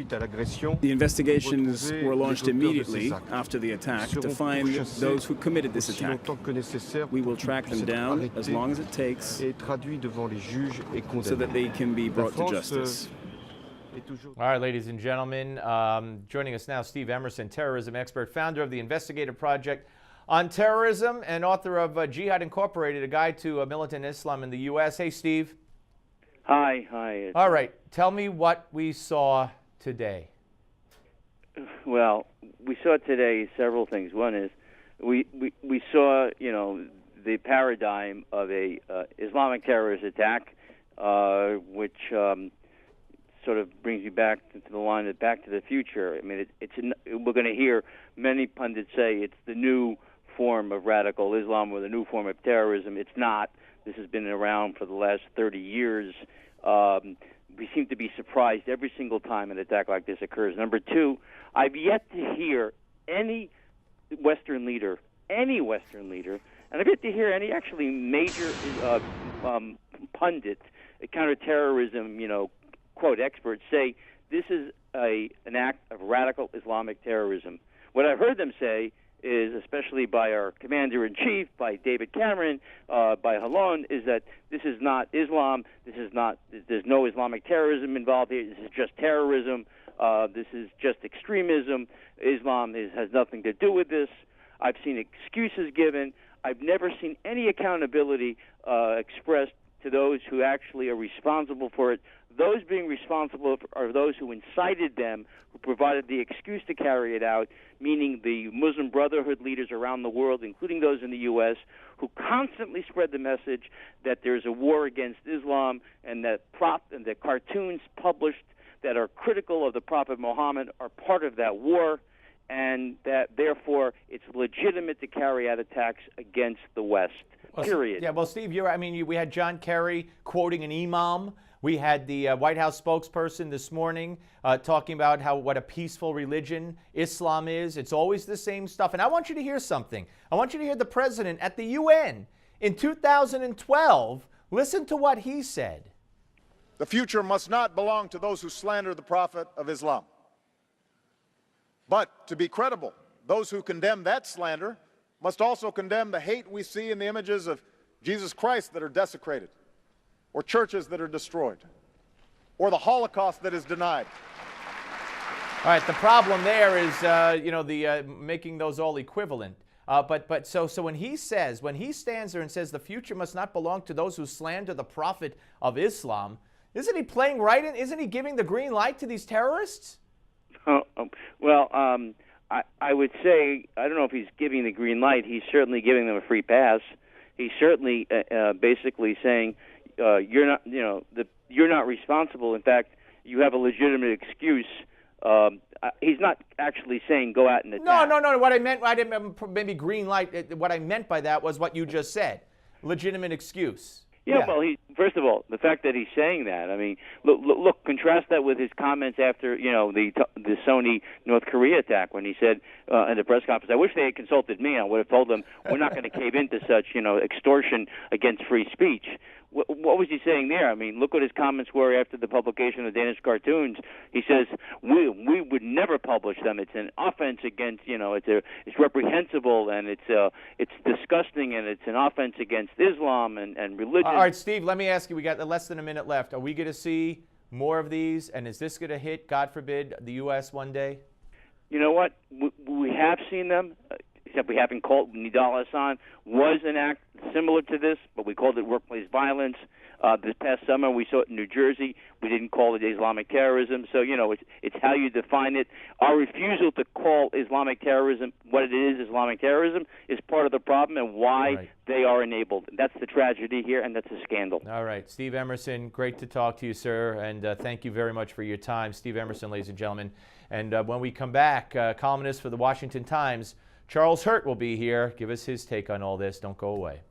The investigations were launched immediately after the attack to find those who committed this attack. We will track them down as long as it takes so that they can be brought to justice. All right, ladies and gentlemen, joining us now, Steve Emerson, terrorism expert, founder of the Investigative Project on Terrorism, and author of Jihad Incorporated, a guide to militant Islam in the U.S. Hey, Steve. Hi. All right, tell me what we saw today. Well, we saw today several things. One is we saw, the paradigm of a Islamic terrorist attack, which sort of brings you back to the line of Back to the Future. I mean, we're going to hear many pundits say it's the new form of radical Islam or the new form of terrorism. It's not. This has been around for the last 30 years. We seem to be surprised every single time an attack like this occurs. Number two, I've yet to hear any Western leader, and I've yet to hear any actually major pundit, counterterrorism, quote, experts say this is an act of radical Islamic terrorism. What I've heard them say is, especially by our commander-in-chief, by David Cameron, by Halon, is that this is not Islam. There's no Islamic terrorism involved here. This is just terrorism. This is just extremism. Islam has nothing to do with this. I've seen excuses given. I've never seen any accountability expressed to those who actually are responsible for it. Those being responsible are those who incited them, who provided the excuse to carry it out, meaning the Muslim Brotherhood leaders around the world, including those in the U.S., who constantly spread the message that there's a war against Islam, and that the cartoons published that are critical of the Prophet Muhammad are part of that war, and that therefore it's legitimate to carry out attacks against the West. Period. Yeah, well, Steve, we had John Kerry quoting an imam. We had the White House spokesperson this morning talking about what a peaceful religion Islam is. It's always the same stuff. And I want you to hear something. I want you to hear the president at the UN in 2012. Listen to what he said. The future must not belong to those who slander the Prophet of Islam. But to be credible, those who condemn that slander must also condemn the hate we see in the images of Jesus Christ that are desecrated, or churches that are destroyed, or the Holocaust that is denied. All right, the problem there is, making those all equivalent. So when he stands there and says the future must not belong to those who slander the Prophet of Islam, isn't he playing right in? Isn't he giving the green light to these terrorists? I would say, I don't know if he's giving the green light. He's certainly giving them a free pass. He's certainly basically saying you're not responsible. In fact, you have a legitimate excuse. He's not actually saying go out and attack. No. What I meant, maybe green light. What I meant by that was what you just said, legitimate excuse. Yeah. Well, first of all, the fact that he's saying that, I mean, look, contrast that with his comments after, the Sony North Korea attack, when he said in the press conference, I wish they had consulted me. I would have told them we're not going to cave into such, extortion against free speech. What was he saying there? I mean, look what his comments were after the publication of the Danish cartoons. He says, we would never publish them. It's an offense against, it's reprehensible, and it's disgusting, and it's an offense against Islam and religion. All right, Steve, let me ask you, we got less than a minute left. Are we going to see more of these, and is this going to hit, God forbid, the U.S. one day? You know what? We have seen them. Except we haven't called. Nidal Hassan was an act similar to this, but we called it workplace violence. This past summer, we saw it in New Jersey. We didn't call it Islamic terrorism. So, it's how you define it. Our refusal to call Islamic terrorism what it is, Islamic terrorism, is part of the problem and why they are enabled. That's the tragedy here, and that's a scandal. All right. Steve Emerson, great to talk to you, sir, and thank you very much for your time. Steve Emerson, ladies and gentlemen. And when we come back, columnist for the Washington Times, Charles Hurt will be here. Give us his take on all this. Don't go away.